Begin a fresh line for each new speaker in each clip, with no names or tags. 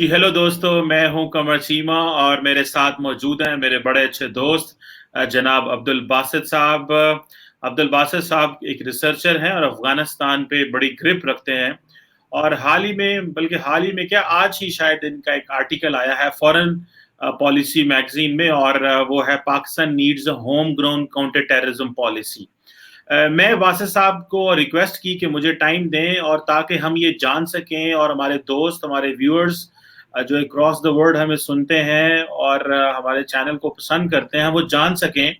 جی hello دوستو، میں ہوں قمر چیمہ اور میرے ساتھ موجود ہیں میرے بڑے اچھے دوست جناب عبدالباسط صاحب۔ عبدالباسط صاحب ایک ریسرچر ہیں اور افغانستان پہ بڑی گرپ رکھتے ہیں، اور حال ہی میں، بلکہ حال ہی میں کیا، آج ہی شاید ان کا ایک آرٹیکل آیا ہے فورن پالیسی میگزین میں، اور وہ ہے Pakistan needs a home grown counter terrorism policy. میں واسط صاحب کو ریکویسٹ کی کہ مجھے ٹائم دیں، اور تاکہ ہم یہ جان سکیں اور ہمارے دوست، ہمارے ویورز جو اکراس دا ورلڈ ہمیں سنتے ہیں اور ہمارے چینل کو پسند کرتے ہیں، وہ جان سکیں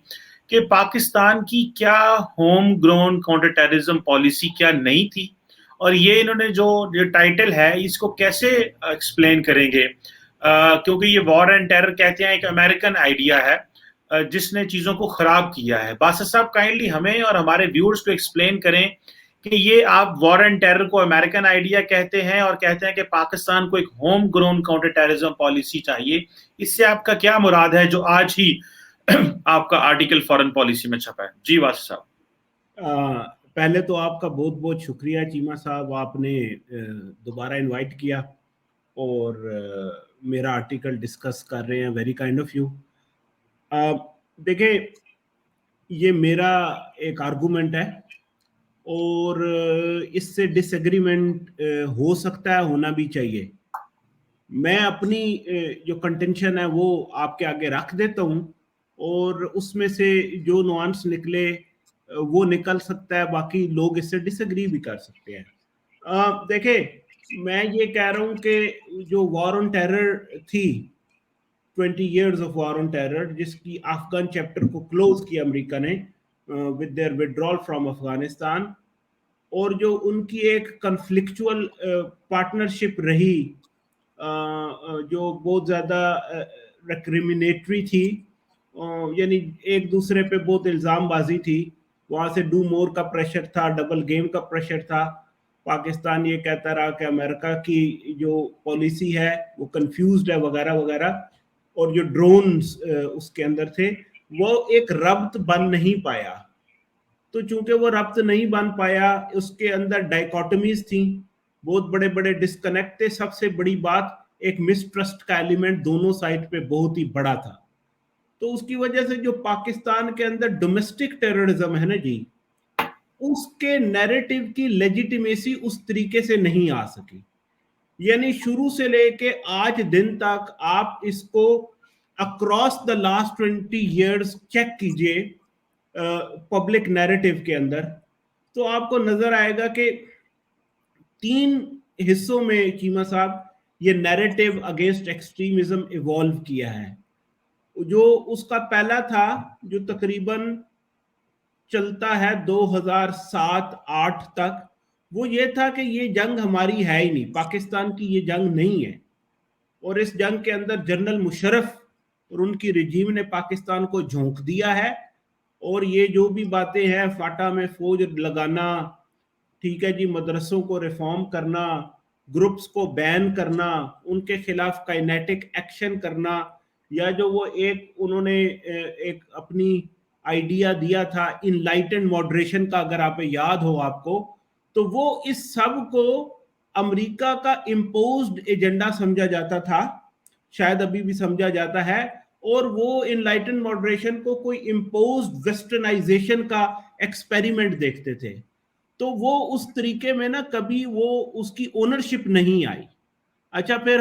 کہ پاکستان کی کیا home grown counter terrorism policy کیا نہیں تھی، اور یہ انہوں نے جو ٹائٹل ہے اس کو کیسے ایکسپلین کریں گے، کیونکہ یہ وار اینڈ ٹیرر کہتے ہیں ایک امریکن آئیڈیا ہے جس نے چیزوں کو خراب کیا ہے۔ باسط صاحب کائنڈلی ہمیں اور ہمارے ویورز کو ایکسپلین کریں کہ یہ آپ وار اینڈ ٹیرر کو امریکن آئیڈیا کہتے ہیں اور کہتے ہیں کہ پاکستان کو ایک home grown counter terrorism policy چاہیے، اس سے آپ کا کیا مراد ہے جو آج ہی آپ کا آرٹیکل فورن پالیسی میں چھپا ہے؟ جی واسط صاحب۔
پہلے تو آپ کا بہت بہت شکریہ چیمہ صاحب، آپ نے دوبارہ انوائٹ کیا اور میرا آرٹیکل ڈسکس کر رہے ہیں، ویری کائنڈ آف یو۔ دیکھیں، یہ میرا ایک آرگومنٹ ہے اور اس سے ڈس ایگریمنٹ ہو سکتا ہے، ہونا بھی چاہیے۔ میں اپنی جو کنٹینشن ہے وہ آپ کے آگے رکھ دیتا ہوں، اور اس میں سے جو نوانس نکلے وہ نکل سکتا ہے، باقی لوگ اس سے ڈس ایگری بھی کر سکتے ہیں۔ دیکھیں، میں یہ کہہ رہا ہوں کہ جو وار آن ٹیرر تھی، 20 years of war on terror، جس کی افغان چیپٹر کو کلوز کیا امریکہ نے with their withdrawal from Afghanistan, اور جو ان کی ایک کنفلکچول پارٹنرشپ رہی جو بہت زیادہ ریکریمنیٹری تھی، یعنی ایک دوسرے پہ بہت الزام بازی تھی، وہاں سے ڈو مور کا پریشر تھا، ڈبل گیم کا پریشر تھا۔ پاکستان یہ کہتا رہا کہ امریکہ کی جو پالیسی ہے وہ کنفیوزڈ ہے وغیرہ وغیرہ، اور جو ڈرونز اس کے اندر تھے وہ ایک ربط بن نہیں پایا۔ تو چونکہ وہ ربط نہیں بن پایا، اس کے اندر ڈائیکاٹمیز تھیں، بہت بڑے بڑے ڈسکنیکٹ تھے۔ سب سے بڑی بات، ایک مسٹرسٹ کا ایلیمنٹ دونوں سائڈ پہ بہت ہی بڑا تھا۔ تو اس کی وجہ سے جو پاکستان کے اندر ڈومیسٹک ٹیررزم ہے نا جی، اس کے نیریٹو کی لیجیٹیمیسی اس طریقے سے نہیں آ سکی۔ یعنی شروع سے لے کے آج دن تک آپ اس کو across the last 20 years check کیجئے پبلک نیریٹو کے اندر، تو آپ کو نظر آئے گا کہ 3 حصوں میں چیمہ صاحب یہ نیریٹو اگینسٹ ایکسٹریمزم ایوالو کیا ہے۔ جو اس کا پہلا تھا، جو تقریباً چلتا ہے 2007-8 تک، وہ یہ تھا کہ یہ جنگ ہماری ہے ہی نہیں، پاکستان کی یہ جنگ نہیں ہے، اور اس جنگ کے اندر جنرل مشرف اور ان کی رجیم نے پاکستان کو جھونک دیا ہے، اور یہ جو بھی باتیں ہیں، فاٹا میں فوج لگانا، ٹھیک ہے جی، مدرسوں کو ریفارم کرنا، گروپس کو بین کرنا، ان کے خلاف کائنیٹک ایکشن کرنا، یا جو وہ انہوں نے ایک اپنی آئیڈیا دیا تھا انلائٹنڈ ماڈریشن کا، اگر آپ یاد ہو آپ کو، تو وہ اس سب کو امریکہ کا امپوزڈ ایجنڈا سمجھا جاتا تھا، شاید ابھی بھی سمجھا جاتا ہے، اور وہ انلائٹنڈ ماڈریشن کو کوئی امپوزڈ ویسٹرنائزیشن کا ایکسپیریمنٹ دیکھتے تھے۔ تو وہ اس طریقے میں نا کبھی وہ اس کی اونرشپ نہیں آئی۔ اچھا، پھر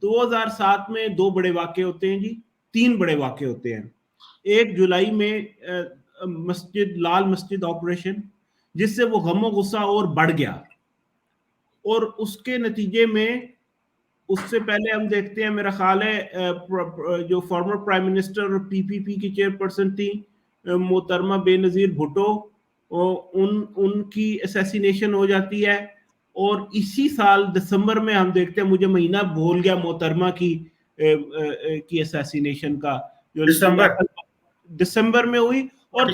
2007 میں 2 بڑے واقعے ہوتے ہیں جی، 3 بڑے واقعے ہوتے ہیں۔ 1 جولائی میں لال مسجد آپریشن، جس سے وہ غم و غصہ اور بڑھ گیا، اور اس کے نتیجے میں اس سے پہلے ہم دیکھتے ہیں، میرا خیال ہے جو فارمر پرائم منسٹر اور پی پی پی کی چیئرپرسن تھی محترمہ بے نظیر بھٹو، ان کی اسیسینیشن ہو جاتی ہے، اور اسی سال دسمبر میں ہم دیکھتے ہیں، مجھے مہینہ بھول گیا محترمہ کی اسیسینیشن کا، جو دسمبر میں ہوئی، اور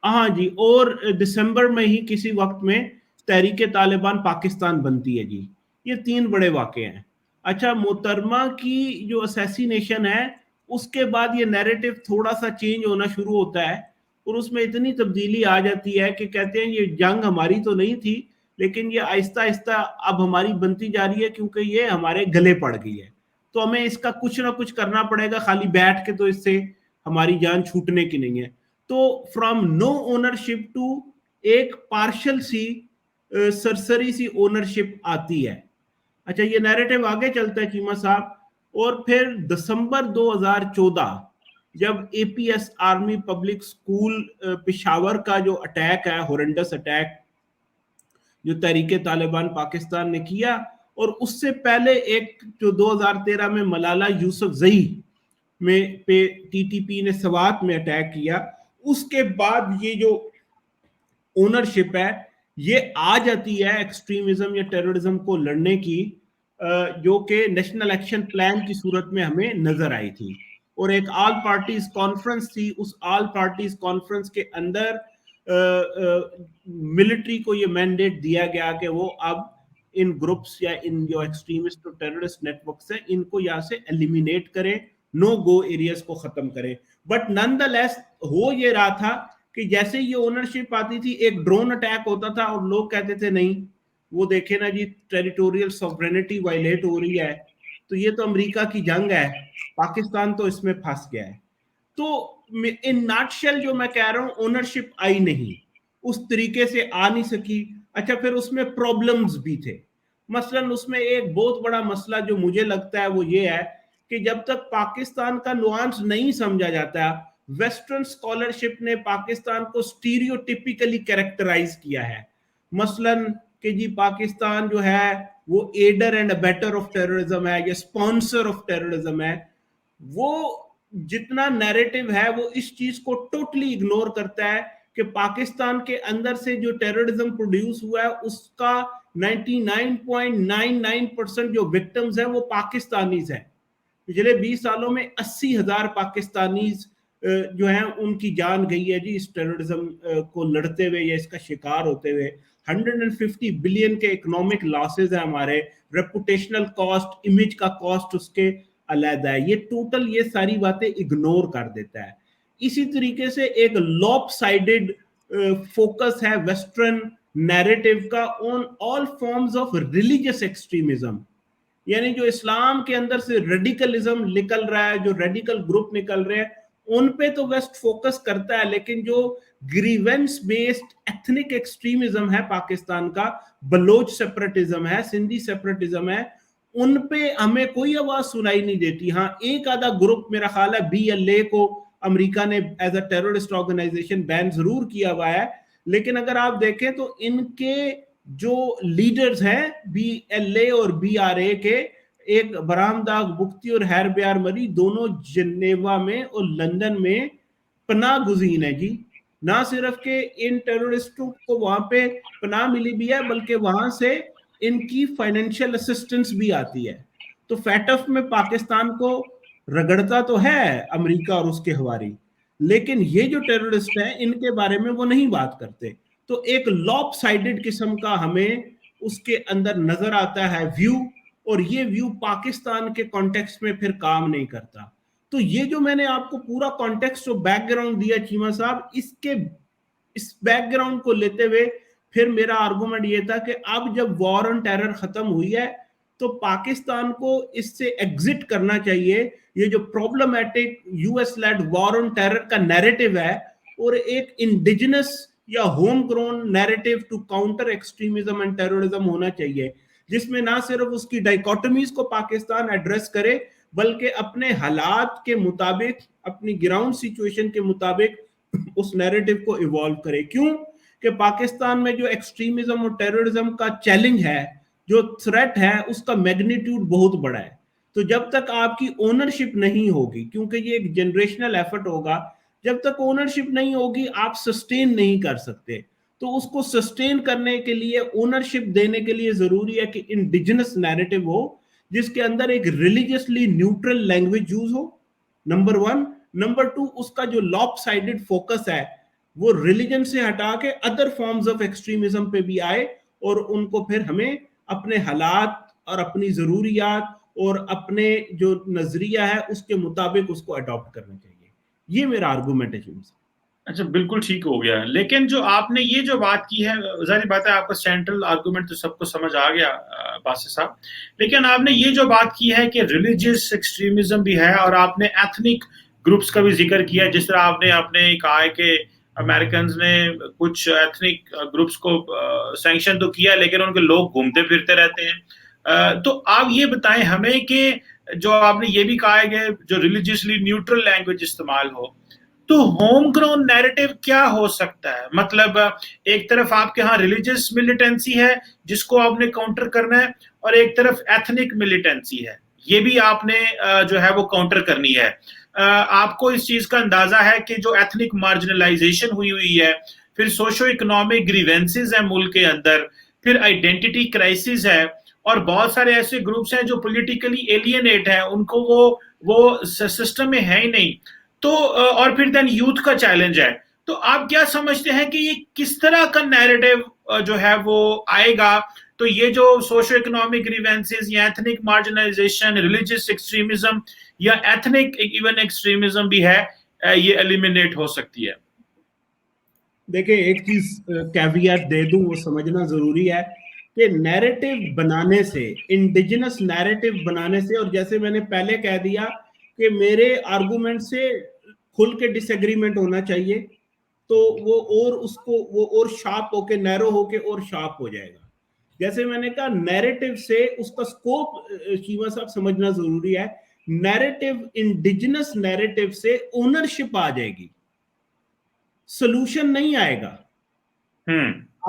ہاں جی، اور دسمبر میں ہی کسی وقت میں تحریک طالبان پاکستان بنتی ہے جی۔ یہ 3 بڑے واقعے ہیں۔ اچھا، محترمہ کی جو اسیسینیشن ہے، اس کے بعد یہ نیریٹو تھوڑا سا چینج ہونا شروع ہوتا ہے، اور اس میں اتنی تبدیلی آ جاتی ہے کہ کہتے ہیں یہ جنگ ہماری تو نہیں تھی، لیکن یہ آہستہ آہستہ اب ہماری بنتی جا رہی ہے کیونکہ یہ ہمارے گلے پڑ گئی ہے. تو ہمیں اس کا کچھ نہ کچھ کرنا پڑے گا, خالی بیٹھ کے تو اس سے ہماری جان چھوٹنے کی نہیں ہے. تو فرام نو اونرشپ ٹو ایک پارشل سی سرسری سی اونرشپ آتی ہے. اچھا, یہ نیریٹو آگے چلتا ہے چیمہ صاحب. اور پھر دسمبر 2014 جب A P S army public school Peshawar کا جو اٹیک ہے, ہورنڈس اٹیک جو تحریک طالبان پاکستان نے کیا, اور اس سے پہلے ایک جو 2013 میں ملالہ یوسف زئی میں پہ ٹی ٹی پی نے سوات میں اٹیک کیا, اس کے بعد یہ جو اونرشپ ہے یہ آ جاتی ہے ایکسٹریمزم یا ٹیررزم کو لڑنے کی, جو کہ نیشنل ایکشن پلان کی صورت میں ہمیں نظر آئی تھی. اور ایک آل پارٹیز کانفرنس تھی, اس آل پارٹیز کانفرنس کے اندر ملٹری کو یہ مینڈیٹ دیا گیا کہ وہ اب ان گروپس یا ان جو ایکسٹریمسٹ اور ٹیررسٹ نیٹ ورکس ہیں ان کو یہاں سے ایلیمینیٹ کریں, نو گو ایریاز کو ختم کریں. بٹ نن دا لیس ہو یہ رہا تھا کہ جیسے یہ اونرشپ آتی تھی ایک ڈرون اٹیک ہوتا تھا اور لوگ کہتے تھے نہیں وہ دیکھیں نا جی ٹیریٹوریل سوورینٹی وائلیٹ ہو رہی ہے, تو یہ تو امریکہ کی جنگ ہے, پاکستان تو اس میں پھنس گیا ہے. تو ان ناٹ شیل جو میں کہہ رہا ہوں اونرشپ آئی نہیں, اس طریقے سے آ نہیں سکی. اچھا, پھر اس میں پرابلمز بھی تھے. مثلا اس میں ایک بہت بڑا مسئلہ جو مجھے لگتا ہے وہ یہ ہے کہ جب تک پاکستان کا نوانس نہیں سمجھا جاتا, ویسٹرن سکالرشپ نے پاکستان کو سٹیریوٹیپیکلی کریکٹرائز کیا ہے. مثلا کہ جی پاکستان جو ہے وہ ایڈر اینڈ ابیٹر آف ٹیررزم ہے یا اسپانسر آف ٹیررزم ہے. وہ جتنا نیریٹو ہے وہ اس چیز کو ٹوٹلی اگنور کرتا ہے کہ پاکستان کے اندر سے جو ٹیررزم پروڈیوس ہوا ہے اس کا 99.99% جو وکٹمز ہیں وہ پاکستانیز ہیں. پچھلے 20 سالوں میں 80,000 پاکستانیز جو ہیں ان کی جان گئی ہے جی اس ٹیررزم کو لڑتے ہوئے یا اس کا شکار ہوتے ہوئے. 150 بلین کے اکنامک لاسز ہیں ہمارے, ریپوٹیشنل کاسٹ, امیج کا کاسٹ اس کے علیحدہ ہے. یہ ٹوٹل یہ ساری باتیں اگنور کر دیتا ہے. اسی طریقے سے ایک لاپ سائیڈڈ فوکس ہے ویسٹرن نیریٹو کا on all forms of religious extremism, یعنی جو اسلام کے اندر سے ریڈیکلزم نکل رہا ہے, جو ریڈیکل گروپ نکل رہے ہیں ان پہ تو ویسٹ فوکس کرتا ہے, لیکن جو گریونس بیسڈ ایتھنک ایکسٹریمزم ہے پاکستان کا, بلوچ سیپریٹزم ہے, سندھی سیپریٹزم ہے, ان پہ ہمیں کوئی آواز سنائی نہیں دیتی. ہاں ایک آدھا گروپ میرا خیال ہے بی ایل اے کو امریکہ نے ایز اے ٹیررسٹ آرگنائزیشن بین ضرور کیا ہوا ہے, لیکن اگر آپ دیکھیں تو ان کے جو لیڈرز ہیں بی ایل اے اور بی آر اے کے, ایک برہم داغ بگٹی اور ہیر بیار مری دونوں جنیوا میں اور لندن میں پناہ گزین ہے جی. نہ صرف کہ ان ٹیررسٹوں کو وہاں پہ پناہ ملی بھی ہے بلکہ وہاں سے ان کی فائنینشیل اسسٹنس بھی آتی ہے. تو فیٹف میں پاکستان کو رگڑتا تو ہے امریکہ اور اس کے ہواری, لیکن یہ جو ٹیررسٹ ہیں ان کے بارے میں وہ نہیں بات کرتے. تو ایک لاپ سائیڈڈ قسم کا ہمیں اس کے اندر نظر آتا ہے ویو, اور یہ ویو پاکستان کے کانٹیکسٹ میں پھر کام نہیں کرتا. تو یہ جو میں نے آپ کو پورا کانٹیکسٹ اور بیک گراؤنڈ دیا چیمہ صاحب, اس بیک گراؤنڈ کو لیتے ہوئے پھر میرا آرگومنٹ یہ تھا کہ اب جب وار آن ٹیرر ختم ہوئی ہے تو پاکستان کو اس سے ایگزٹ کرنا چاہیے. یہ جو problematic U S led war on terror کا نیریٹو ہے, اور ایک انڈیجنس یا home grown narrative to counter extremism and terrorism ہونا چاہیے, جس میں نہ صرف اس کی ڈائیکوٹمیز کو پاکستان ایڈریس کرے بلکہ اپنے حالات کے مطابق, اپنی گراؤنڈ سچویشن کے مطابق اس نیریٹو کو ایوالو کرے. کیوں کہ پاکستان میں جو ایکسٹریمزم اور ٹیررزم کا چیلنج ہے, جو تھریٹ ہے, اس کا میگنیٹیوڈ بہت بڑا ہے. تو جب تک آپ کی اونرشپ نہیں ہوگی, کیونکہ یہ ایک جنریشنل ایفرٹ ہوگا, جب تک اونرشپ نہیں ہوگی آپ سسٹین نہیں کر سکتے. تو اس کو سسٹین کرنے کے لیے, اونرشپ دینے کے لیے ضروری ہے کہ انڈیجنس نیریٹو ہو جس کے اندر ایک ریلیجسلی نیوٹرل لینگویج یوز ہو, نمبر 1. نمبر 2, اس کا جو لاپ سائیڈڈ فوکس ہے وہ ریلیجن سے ہٹا کے ادر فارمز آف ایکسٹریمزم پہ بھی آئے, اور ان کو پھر ہمیں اپنے حالات اور اپنی ضروریات اور اپنے جو نظریہ ہے اس کے مطابق اس کو اڈاپٹ کرنا چاہیے. یہ میرا آرگومنٹ ہے جیمس.
اچھا بالکل ٹھیک ہو گیا، لیکن جو آپ نے یہ جو بات کی ہے، ظاہر بات ہے آپ کا سینٹرل آرگومنٹ تو سب کو سمجھ آ گیا باسط صاحب، لیکن آپ نے یہ جو بات کی ہے کہ ریلیجیس ایکسٹریمزم بھی ہے، اور آپ نے ایتھنک گروپس کا بھی ذکر کیا، جس طرح آپ نے کہا ہے کہ امریکنز نے کچھ ایتھنک گروپس کو سینکشن تو کیا، لیکن ان کے لوگ گھومتے پھرتے رہتے ہیں، تو آپ یہ بتائیں ہمیں کہ جو آپ نے یہ بھی کہا ہے کہ جو ریلیجیسلی نیوٹرل لینگویج استعمال ہو، تو ہوم گرون نیریٹو کیا ہو سکتا ہے؟ مطلب ایک طرف آپ کے ہاں ریلیجس ملیٹنسی ہے جس کو آپ نے کاؤنٹر کرنا ہے، اور ایک طرف ایتھنک ملیٹنسی ہے، یہ بھی آپ نے جو ہے وہ کاؤنٹر کرنی ہے۔ آپ کو اس چیز کا اندازہ ہے کہ جو ایتھنک مارجنلائزیشن ہوئی ہے، پھر سوشو اکنامک گریونسز ہیں ملک کے اندر، پھر آئیڈینٹی کرائسس ہے، اور بہت سارے ایسے گروپس ہیں جو پولیٹیکلی ایلینیٹ ہیں، ان کو وہ سسٹم میں ہے ہی نہیں، تو اور پھر دین یوتھ کا چیلنج ہے۔ تو آپ کیا سمجھتے ہیں کہ یہ کس طرح کا نیریٹو جو ہے وہ آئے گا؟ تو یہ جو سوشو اکنامک گریونسز یا ایتھنک مارجنائزیشن، ریلیجس ایکسٹریمزم یا ایتھنک ایون ایکسٹریمزم بھی ہے، یہ ایلیمینیٹ ہو سکتی ہے؟
دیکھیں ایک چیز کیویٹ دے دوں، وہ سمجھنا ضروری ہے کہ نیریٹو بنانے سے، انڈیجنس نیریٹو بنانے سے، اور جیسے میں نے پہلے کہہ دیا کہ میرے آرگومنٹ سے کھل کے ڈس ایگریمنٹ ہونا چاہیے، تو وہ اور شارپ ہو کے، نیرو ہو کے اور شارپ ہو جائے گا۔ جیسے میں نے کہا نیریٹو سے اس کا سکوپ شیوا صاحب سمجھنا ضروری ہے۔ نیریٹو، انڈیجنس نیریٹو سے اونرشپ آ جائے گی، سلوشن نہیں آئے گا۔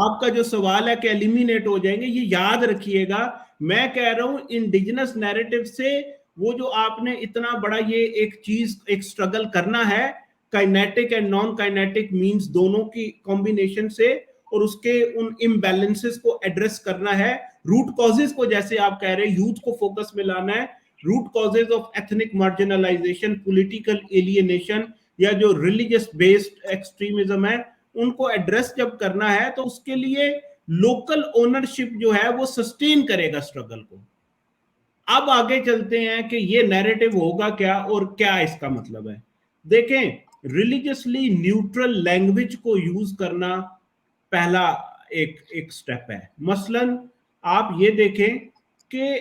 آپ کا جو سوال ہے کہ ایلیمینیٹ ہو جائیں گے، یہ یاد رکھیے گا، میں کہہ رہا ہوں انڈیجنس نیریٹو سے وہ جو آپ نے اتنا بڑا یہ ایک چیز، ایک سٹرگل کرنا ہے kinetic and non kinetic means دونوں کی کمبینیشن سے، اور اس کے ان امبیلنسز کو ایڈریس کرنا ہے، روٹ کازز کو، جیسے آپ کہہ رہے ہیں یوتھ کو فوکس میں لانا ہے، root causes of ethnic marginalisation, political alienation, یا جو ریلیجس بیسڈ ایکسٹریمزم ہے، ان کو ایڈریس جب کرنا ہے تو اس کے لیے لوکل اونرشپ جو ہے وہ سسٹین کرے گا اسٹرگل کو۔ اب آگے چلتے ہیں کہ یہ نیریٹو ہوگا کیا اور کیا اس کا مطلب ہے۔ دیکھیں ریلیجسلی نیوٹرل لینگویج کو یوز کرنا پہلا ایک سٹیپ ہے۔ مثلا آپ یہ دیکھیں کہ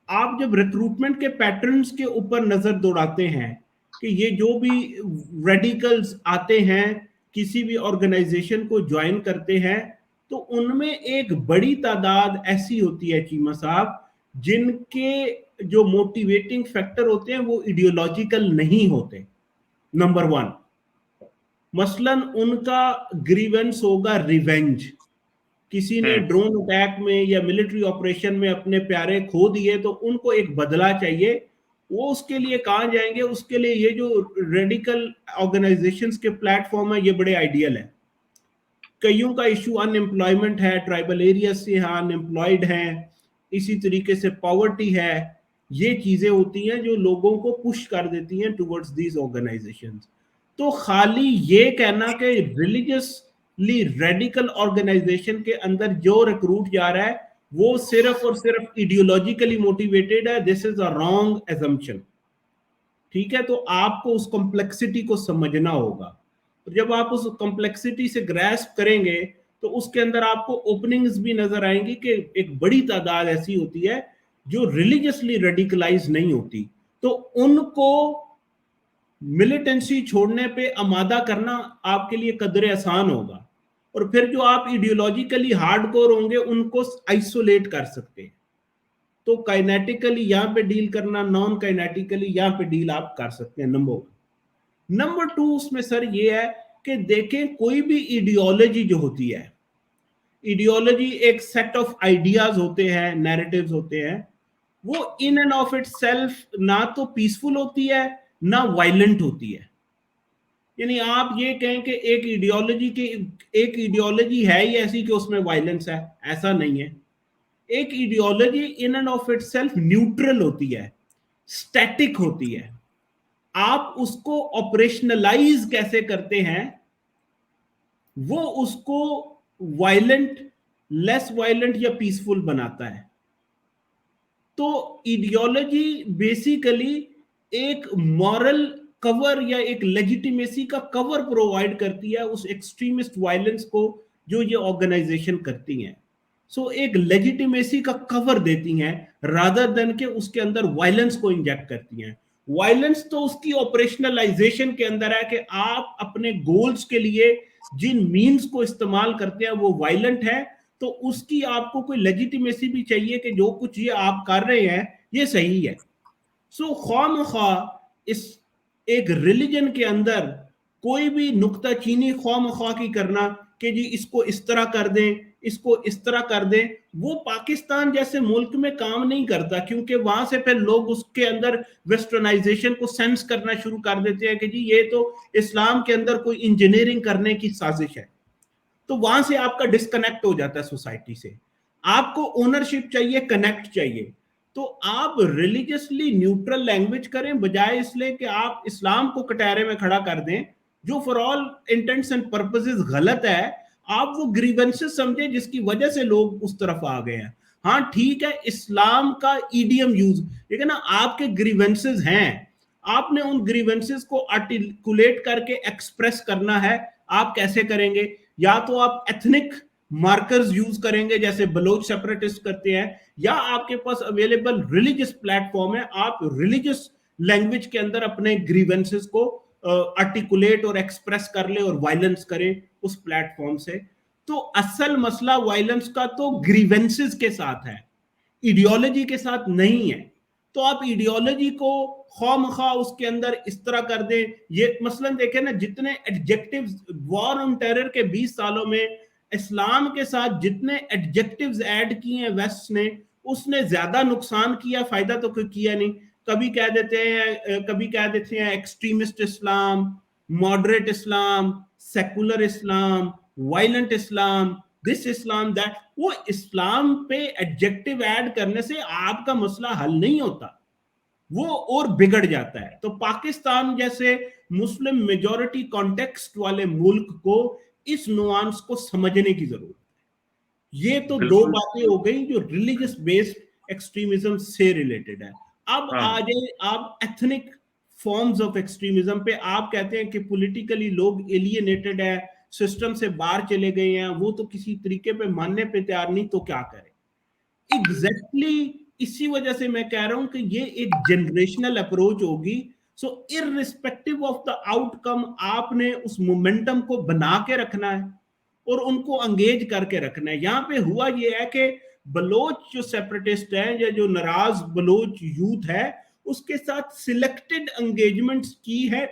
آپ جب ریکروٹمنٹ کے پیٹرنز کے اوپر نظر دوڑاتے ہیں کہ یہ جو بھی ریڈیکلز آتے ہیں کسی بھی آرگنائزیشن کو جوائن کرتے ہیں، تو ان میں ایک بڑی تعداد ایسی ہوتی ہے چیمہ صاحب جن کے جو موٹیویٹنگ فیکٹر ہوتے ہیں وہ ایڈیولوجیکل نہیں ہوتے، نمبر ون۔ مثلا ان کا گریونس ہوگا ریونج، کسی نے ڈرون اٹیک میں یا ملٹری آپریشن میں اپنے پیارے کھو دیے تو ان کو ایک بدلہ چاہیے، وہ اس کے لیے کہاں جائیں گے؟ اس کے لیے یہ جو ریڈیکل آرگنائزیشنز کے پلیٹ فارم ہے یہ بڑے آئیڈیل ہے۔ کئیوں کا ایشو ان امپلائمنٹ ہے، ٹرائبل ایریاز سے ان امپلائڈ ہیں، اسی طریقے سے پاورٹی ہے، یہ چیزیں ہوتی ہیں جو لوگوں کو پش کر دیتی ہیں ٹورڈز دیز آرگنائزیشنز۔ تو خالی یہ کہنا کہ ریلیجسلی ریڈیکل آرگنائزیشن کے اندر جو ریکروٹ جا رہا ہے وہ صرف اور صرف ایڈیولوجیکلی موٹیویٹڈ ہے، دس از اے رانگ ایزمپشن۔ ٹھیک ہے، تو آپ کو اس کمپلیکسٹی کو سمجھنا ہوگا، جب آپ اس کمپلیکسٹی سے گریسپ کریں گے تو اس کے اندر آپ کو اوپننگز بھی نظر آئیں گی کہ ایک بڑی تعداد ایسی ہوتی ہے جو ریلیجسلی ریڈیکلائز نہیں ہوتی، تو ان کو ملیٹنسی چھوڑنے پہ آمادہ کرنا آپ کے لیے قدر آسان ہوگا، اور پھر جو آپ ایڈیولوجیکلی ہارڈ کور ہوں گے ان کو آئسولیٹ کر سکتے ہیں۔ تو کائنیٹیکلی یہاں پہ ڈیل کرنا، نان کائنیٹیکلی یہاں پہ ڈیل آپ کر سکتے ہیں، نمبر ون۔ نمبر ٹو اس میں سر یہ ہے کہ دیکھیں کوئی بھی ایڈیولوجی جو ہوتی ہے، ایڈیولوجی ایک سیٹ آف آئیڈیاز ہوتے ہیں، نیریٹیوز ہوتے ہیں، وہ ان اینڈ آف اٹ سیلف نہ تو پیسفل ہوتی ہے نہ وائلنٹ ہوتی ہے۔ یعنی آپ یہ کہیں کہ ایک ایڈیولوجی ہے ہی ایسی کہ اس میں وائلنس ہے، ایسا نہیں ہے۔ ایک ideology in and of itself neutral ہوتی ہے، سٹیٹک ہوتی ہے، آپ اس کو آپریشنلائز کیسے کرتے ہیں وہ اس کو وائلنٹ، لیس وائلنٹ یا پیسفل بناتا ہے۔ تو ایڈیولوجی بیسیکلی ایک مورل کور یا ایک لیجیٹیمیسی کا کور پرووائڈ کرتی ہے اس ایکسٹریمسٹ وائلنس کو جو یہ آرگنائزیشن کرتی ہیں. سو ایک لیجیٹیمیسی کا کور دیتی ہیں رادر دین کہ اس کے اندر وائلنس کو انجیکٹ کرتی ہیں. وائلنس تو اس کی آپریشنلائزیشن کے اندر ہے کہ آپ اپنے گولز کے لیے جن مینز کو استعمال کرتے ہیں وہ وائلنٹ ہے, تو اس کی آپ کو کوئی لیجیٹیمیسی بھی چاہیے کہ جو کچھ یہ آپ کر رہے ہیں یہ صحیح ہے. سو خواہ مخواہ اس ایک ریلیجن کے اندر کوئی بھی نکتہ چینی خواہ مخواہ کی کرنا کہ جی اس کو اس طرح کر دیں, اس کو اس طرح کر دیں, وہ پاکستان جیسے ملک میں کام نہیں کرتا, کیونکہ وہاں سے پھر لوگ اس کے اندر ویسٹرنائزیشن کو سینس کرنا شروع کر دیتے ہیں کہ جی یہ تو اسلام کے اندر کوئی انجینئرنگ کرنے کی سازش ہے. تو وہاں سے آپ کا ڈسکنیکٹ ہو جاتا ہے سوسائٹی سے. آپ کو اونرشپ چاہیے, کنیکٹ چاہیے, تو آپ ریلیجسلی نیوٹرل لینگویج کریں بجائے اس لیے کہ آپ اسلام کو کٹہرے میں کھڑا کر دیں جو فار آل انٹینٹس اینڈ پرپسز غلط ہے. آپ وہ گریونسز سمجھیں جس کی وجہ سے لوگ اس طرف آ گئے ہیں. ہاں ٹھیک ہے, اسلام کا ایڈیم یوز, لیکن نا آپ کے گریونسز ہیں, آپ نے ان گریونسز کو آرٹیکولیٹ کر کے ایکسپریس کرنا ہے. آپ کیسے کریں گے؟ یا تو آپ ایتھنک مارکرز یوز کریں گے جیسے بلوچ سیپریٹسٹ کرتے ہیں, یا آپ کے پاس اویلیبل ریلیجس پلیٹ فارم ہے, آپ ریلیجس لینگویج کے اندر اپنے گریونسز کو آرٹیکولیٹ اور ایکسپریس کر لیں اور وائلنس کریں اس پلیٹ فارم سے. تو اصل مسئلہ وائلنس کا تو گریونسز کے ساتھ ہے, ایڈیولوجی کے ساتھ نہیں ہے. تو آپ ایڈیولوجی کو خواہ مخواہ اس کے اندر اس طرح کر دیں. یہ مثلا دیکھیں نا, جتنے ایڈجیکٹیوز وار آن ٹیرر کے 20 سالوں میں اسلام کے ساتھ جتنے ایڈجیکٹیوز ایڈ کیے ہیں ویسٹ نے, اس نے زیادہ نقصان کیا, فائدہ تو کوئی کیا نہیں. کبھی کہہ دیتے ہیں extremist Islam, moderate Islam, secular Islam, violent Islam, this Islam that. وہ اسلام پہ ایڈجیکٹیو ایڈ کرنے سے آپ کا مسئلہ حل نہیں ہوتا, وہ اور بگڑ جاتا ہے. تو پاکستان جیسے مسلم میجورٹی کانٹیکسٹ والے ملک کو اس نوانس کو سمجھنے کی ضرورت ہے. یہ تو دو باتیں ہو گئی جو ریلیجس بیسڈ ایکسٹریمزم سے ریلیٹڈ ہے. اب آ جائیں آپ ایتھنک فارمز آف ایکسٹریمزم پہ. آپ کہتے ہیں کہ پولیٹیکلی لوگ ایلینیٹڈ ہے, سسٹم سے باہر چلے گئے ہیں, وہ تو کسی طریقے پہ ماننے پہ تیار نہیں, تو کیا کریں؟ ایگزیکٹلی اسی وجہ سے میں کہہ رہا ہوں کہ یہ ایک جنریشنل اپروچ ہوگی. سو ارریسپیکٹیو آف دا آؤٹ کم آپ نے اس مومنٹم کو بنا کے رکھنا ہے اور ان کو انگیج کر کے رکھنا ہے. یہاں پہ ہوا یہ ہے کہ بلوچ جو سیپریٹسٹ ہیں یا جو ناراض بلوچ یوتھ ہے, اس کے ساتھ سلیکٹڈ انگیجمنٹس کی ہے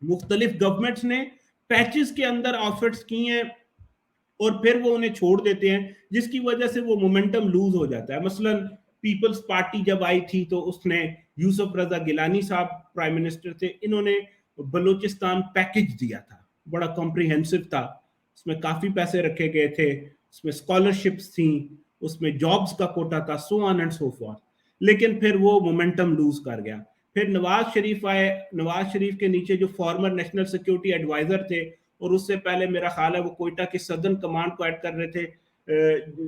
مختلف گورنمنٹس نے, پیچز کے اندر آفرز کی ہیں, اور پھر وہ انہیں چھوڑ دیتے ہیں جس کی وجہ سے وہ مومنٹم لوز ہو جاتا ہے. مثلا پیپلز پارٹی جب آئی تھی تو اس نے یوسف رضا گیلانی صاحب پرائم منسٹر تھے, انہوں نے بلوچستان پیکج دیا تھا, بڑا کمپریہنسو تھا, اس میں کافی پیسے رکھے گئے تھے, اس میں اسکالرشپس تھیں, اس میں جابز کا کوٹا تھا, سو آن اینڈ سو فورتھ. لیکن پھر وہ مومنٹم لوز کر گیا. پھر نواز شریف آئے, نواز شریف کے نیچے جو فارمر نیشنل سیکیورٹی ایڈوائزر تھے, اور اس سے پہلے میرا خیال ہے وہ کوئٹہ کے صدرن کمانڈ کو ایڈ کر رہے تھے,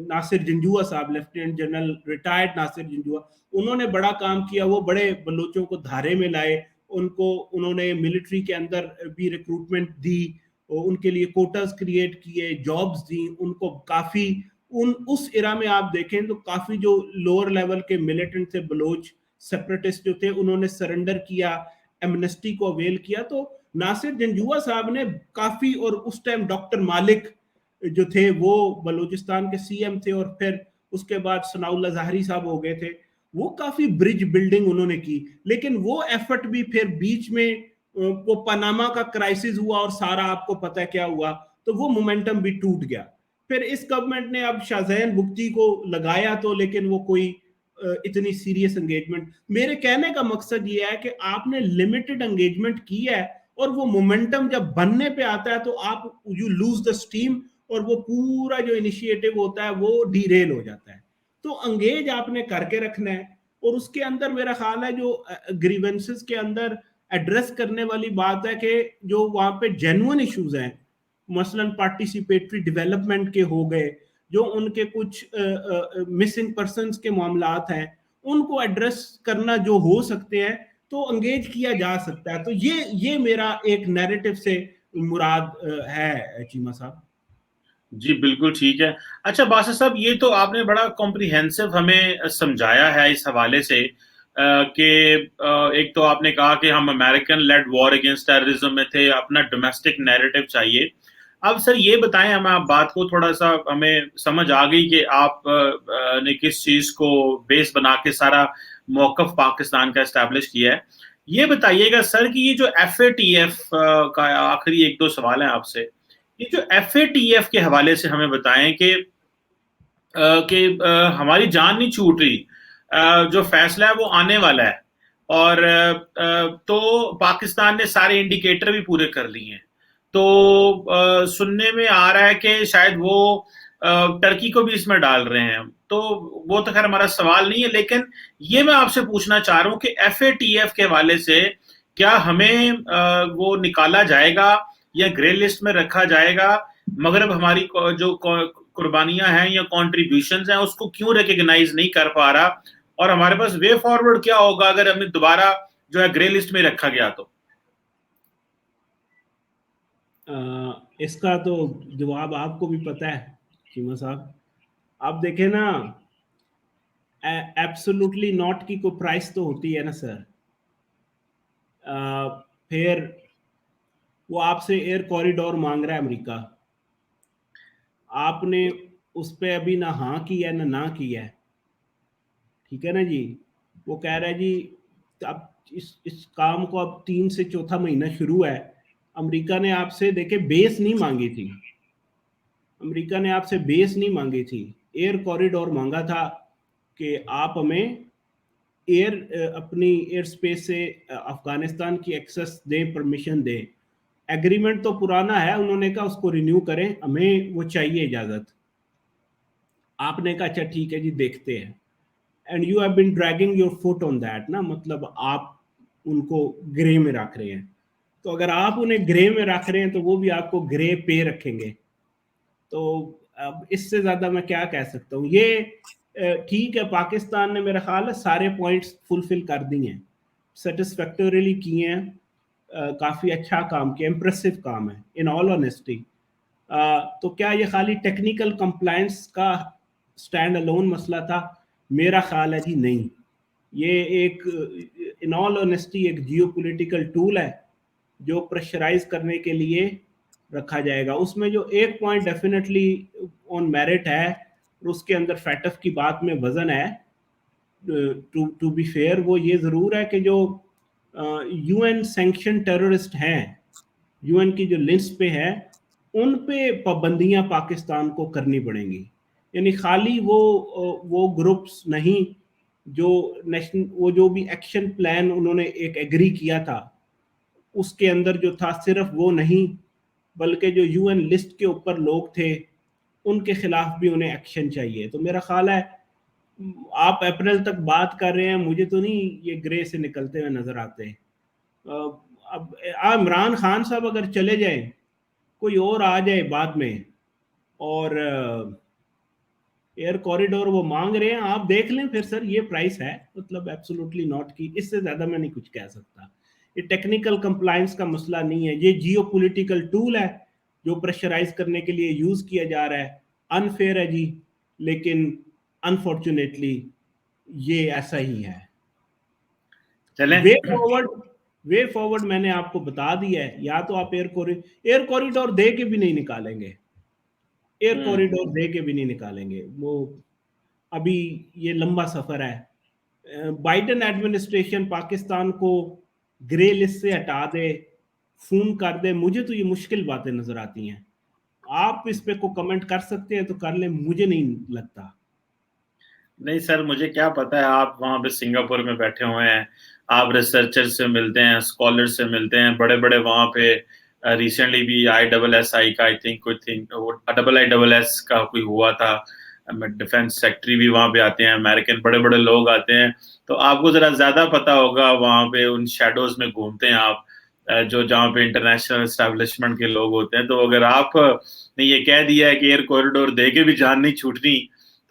ناصر جنجوعہ صاحب, لیفٹیننٹ جنرل ریٹائرڈ ناصر جنجوعہ, انہوں نے بڑا کام کیا. وہ بڑے بلوچوں کو دھارے میں لائے, انہوں نے ملٹری کے اندر بھی ریکروٹمنٹ دی, ان کے لیے کوٹاز کریٹ کیے, جابز دی ان کو کافی. اس ایرا میں آپ دیکھیں تو کافی جو لوور لیول کے ملیٹنٹ تھے بلوچ سیپریٹسٹ جو تھے, انہوں نے سرنڈر کیا, ایمنسٹی کو اویل کیا. تو ناصر جنجوعہ صاحب نے کافی, اور اس ٹائم ڈاکٹر مالک جو تھے وہ بلوچستان کے سی ایم تھے, اور پھر اس کے بعد ثناء اللہ ظاہری صاحب ہو گئے تھے, وہ کافی برج بلڈنگ انہوں نے کی. لیکن وہ ایفرٹ بھی پھر بیچ میں وہ پاناما کا کرائسس ہوا, اور سارا آپ کو پتہ ہے کیا ہوا, تو وہ مومنٹم بھی ٹوٹ گیا. پھر اس گورنمنٹ نے اب شاہزین بگٹی کو لگایا تو, لیکن وہ کوئی اتنی سیریس انگیجمنٹ. میرے کہنے کا مقصد یہ ہے کہ آپ نے لمیٹڈ انگیجمنٹ کی ہے, اور وہ مومنٹم جب بننے پہ آتا ہے تو آپ یو لوز دا اسٹیم, اور وہ پورا جو انیشیٹو ہوتا ہے وہ ڈی ریل ہو جاتا ہے. تو انگیج آپ نے کر کے رکھنا ہے, اور اس کے اندر میرا خیال ہے جو گریونسز کے اندر ایڈریس کرنے والی بات ہے کہ جو وہاں پہ جینوئن ایشوز ہیں, مثلا پارٹیسپیٹری ڈیولپمنٹ کے ہو گئے, جو ان کے کچھ مسنگ پرسنز کے معاملات ہیں, ان کو ایڈریس کرنا جو ہو سکتے ہیں, تو انگیج کیا جا سکتا ہے. تو یہ میرا ایک نیریٹو سے مراد ہے چیمہ صاحب.
جی بالکل ٹھیک ہے. اچھا باسط صاحب یہ تو آپ نے بڑا کمپریہنسو ہمیں سمجھایا ہے اس حوالے سے کہ ایک تو آپ نے کہا کہ ہم American led war against terrorism میں تھے, اپنا ڈومیسٹک نیریٹو چاہیے. اب سر یہ بتائیں, ہم آپ بات کو تھوڑا سا ہمیں سمجھ آ گئی کہ آپ نے کس چیز کو بیس بنا کے سارا موقف پاکستان کا اسٹیبلش کیا ہے. یہ بتائیے گا سر کہ یہ جو ایف اے ٹی ایف کا آخری ایک دو سوال ہیں آپ سے, یہ جو ایف اے ٹی ایف کے حوالے سے ہمیں بتائیں کہ ہماری جان نہیں چھوٹ رہی, جو فیصلہ ہے وہ آنے والا ہے, اور تو پاکستان نے سارے انڈیکیٹر بھی پورے کر لیے ہیں. تو سننے میں آ رہا ہے کہ شاید وہ ٹرکی کو بھی اس میں ڈال رہے ہیں. تو وہ تو خیر ہمارا سوال نہیں ہے, لیکن یہ میں آپ سے پوچھنا چاہ رہا ہوں کہ ایف اے ٹی ایف کے حوالے سے کیا ہمیں وہ نکالا جائے گا یا گرے لسٹ میں رکھا جائے گا؟ مغرب ہماری جو قربانیاں ہیں یا کانٹریبیوشنز ہیں اس کو کیوں ریکگنائز نہیں کر پا رہا, اور ہمارے پاس وے فارورڈ کیا ہوگا اگر ہمیں دوبارہ جو ہے گرے لسٹ میں رکھا گیا تو؟
اس کا تو جواب آپ کو بھی پتہ ہے چیمہ صاحب. آپ دیکھیں نا, ایبسولوٹلی ناٹ کی کوئی پرائس تو ہوتی ہے نا سر. پھر وہ آپ سے ایئر کوریڈور مانگ رہا ہے امریکہ, آپ نے اس پہ ابھی نہ ہاں کی ہے نہ کی ہے, ٹھیک ہے نا جی. وہ کہہ رہا ہے جی اب اس کام کو اب 3 سے 4 مہینہ شروع ہے. امریکہ نے آپ سے دیکھے بیس نہیں مانگی تھی, امریکہ نے آپ سے بیس نہیں مانگی تھی, ایئر کوریڈور مانگا تھا کہ آپ ہمیں اپنی ایئر سپیس سے افغانستان کی ایکسس دیں, پرمیشن دیں. ایگریمنٹ تو پرانا ہے, انہوں نے کہا اس کو رینیو کریں, ہمیں وہ چاہیے اجازت. آپ نے کہا اچھا ٹھیک ہے جی دیکھتے ہیں. And you have been dragging your feet on that نا, مطلب آپ ان کو گرے میں رکھ رہے ہیں. تو اگر آپ انہیں گرے میں رکھ رہے ہیں تو وہ بھی آپ کو گرے پے رکھیں گے. تو اب اس سے زیادہ میں کیا کہہ سکتا ہوں. یہ ٹھیک ہے, پاکستان نے میرا خیال ہے سارے پوائنٹس فلفل کر دیے ہیں, سیٹسفیکٹوریلی کیے ہیں, کافی اچھا کام کیا, امپریسو کام ہے ان آل آنیسٹی. تو کیا یہ خالی ٹیکنیکل کمپلائنس کا سٹینڈ الون مسئلہ تھا؟ میرا خیال ہے جی نہیں. یہ ایک ان آل آنیسٹی ایک جیو پولیٹیکل ٹول ہے جو پریشرائز کرنے کے لیے رکھا جائے گا. اس میں جو ایک پوائنٹ ڈیفینیٹلی آن میرٹ ہے, اور اس کے اندر فیٹف کی بات میں وزن ہے ٹو بی فیئر, وہ یہ ضرور ہے کہ جو یو این سینکشن ٹیررسٹ ہیں, یو این کی جو لسٹ پہ ہے, ان پہ پابندیاں پاکستان کو کرنی پڑیں گی. یعنی خالی وہ گروپس نہیں جو نیشنل, وہ جو بھی ایکشن پلان انہوں نے ایک ایگری کیا تھا اس کے اندر جو تھا, صرف وہ نہیں بلکہ جو یو این لسٹ کے اوپر لوگ تھے ان کے خلاف بھی انہیں ایکشن چاہیے. تو میرا خیال ہے آپ اپریل تک بات کر رہے ہیں, مجھے تو نہیں یہ گرے سے نکلتے ہوئے نظر آتے. اب عمران خان صاحب اگر چلے جائیں, کوئی اور آ جائے بعد میں, اور ایئر کوریڈور وہ مانگ رہے ہیں, آپ دیکھ لیں پھر سر یہ پرائس ہے, مطلب ایبسولوٹلی ناٹ کی. اس سے زیادہ میں نہیں کچھ کہہ سکتا. یہ ٹیکنیکل کمپلائنس کا مسئلہ نہیں ہے, یہ جیو پولیٹیکل ٹول ہے جو پریشرائز کرنے کے لیے یوز کیا جا رہا ہے. انفیئر ہے جی, لیکن انفارچونیٹلی یہ ایسا ہی ہے. وے فارورڈ میں نے آپ کو بتا دیا ہے, یا تو آپ ایئر کوریڈور دے کے بھی نہیں نکالیں گے, ایئر کوریڈور دے کے بھی نہیں نکالیں گے. وہ ابھی یہ لمبا سفر ہے. بائیڈن ایڈمنسٹریشن پاکستان کو گرے لسٹ سے ہٹا دے, فون کر دے, مجھے تو یہ مشکل باتیں نظر آتی ہیں. آپ اس پہ کو کمنٹ کر سکتے ہیں تو کر لیں, مجھے نہیں لگتا.
نہیں سر, مجھے کیا پتا ہے, آپ وہاں پہ سنگاپور میں بیٹھے ہوئے ہیں, آپ ریسرچر سے ملتے ہیں, اسکالر سے ملتے ہیں, بڑے بڑے وہاں پہ ریسنٹلی بھی ISSI کا IISS کا کوئی ہوا تھا, ڈیفینس سیکٹری بھی وہاں پہ آتے ہیں, امریکن بڑے بڑے لوگ آتے ہیں, تو آپ کو ذرا زیادہ پتا ہوگا, وہاں پہ ان شیڈوز میں گھومتے ہیں آپ, جو جہاں پہ انٹرنیشنل اسٹیبلشمنٹ کے لوگ ہوتے ہیں. تو اگر آپ نے یہ کہہ دیا ہے کہ ایئر کوریڈور دے کے بھی جان نہیں چھوٹنی,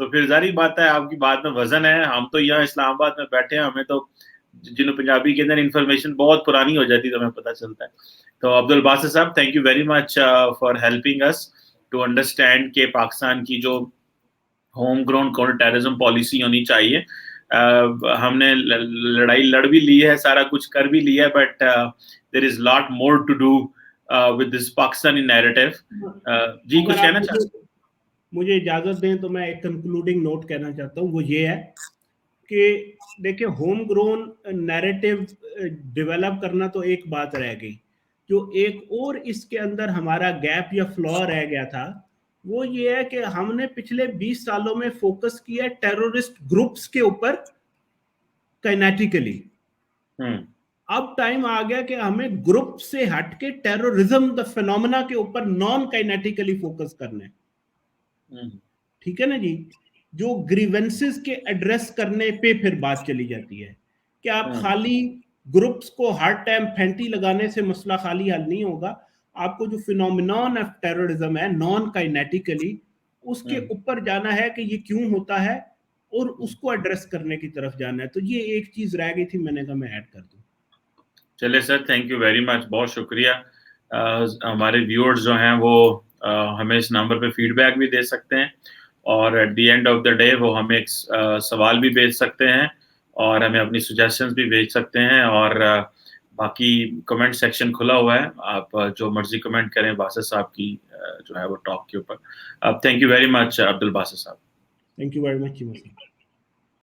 تو پھر ظاہری بات ہے آپ کی بات میں وزن ہے. ہم تو یہاں اسلام آباد میں بیٹھے ہیں, ہمیں تو جنہوں پنجابی کے اندر انفارمیشن بہت پرانی ہو جاتی تو ہمیں پتہ چلتا ہے. تو عبد الباسط صاحب thank you very much for helping us to understand کہ پاکستان کی جو home ground counter terrorism policy ہونی چاہیے. ہم نے لڑائی لڑ بھی لی ہے, سارا کچھ کر بھی لیا ہے, but there is lot more to do with this Pakistani narrative. جی کچھ کہنا چاہتے ہیں؟
مجھے اجازت دیں تو میں ایک کنکلوڈنگ نوٹ کہنا چاہتا ہوں, وہ یہ ہے کہ دیکھیں ہوم گرون نیریٹو ڈیولپ کرنا تو ایک بات رہ گئی, جو ایک اور اس کے اندر ہمارا گیپ یا فلا رہ گیا تھا وہ یہ ہے کہ ہم نے پچھلے 20 سالوں میں فوکس کیا ٹیرورسٹ گروپس کے اوپر کائنیٹیکلی. اب ٹائم آ گیا کہ ہمیں گروپ سے ہٹ کے ٹیرورزم دا فینومنا کے اوپر نان کائنیٹیکلی فوکس کرنا ہے. ٹھیک ہے نا جی, جو گریونسز کے ایڈریس کرنے پہ پھر بات چلی جاتی ہے کہ آپ خالی گروپس کو ہر ٹائم پھینٹی لگانے سے مسئلہ خالی حل نہیں ہوگا. آپ کو جو فینومینون آف ٹیررزم ہے نان کائنیٹیکلی, اس کے اوپر جانا ہے کہ یہ کیوں ہوتا ہے اور اس کو ایڈریس کرنے کی طرف جانا ہے. تو یہ ایک چیز رہ گئی تھی, میں نے کہا میں ایڈ کر دوں.
چلے sir, thank you very much, بہت شکریہ. ہمارے ویورز جو ہیں وہ ہمیں اس نمبر پہ فیڈ بیک بھی دے سکتے ہیں, اور at the end of the day وہ ہمیں ایک سوال بھی بھیج سکتے ہیں, اور ہمیں اپنی سجیشنز بھی بھیج سکتے ہیں. اور باقی کمنٹ سیکشن کھلا ہوا ہے, آپ جو مرضی کمنٹ کریں باسط صاحب کی جو ہے وہ ٹاک کے اوپر. تھینک یو ویری مچ عبد الباسط صاحب.
Thank you very much.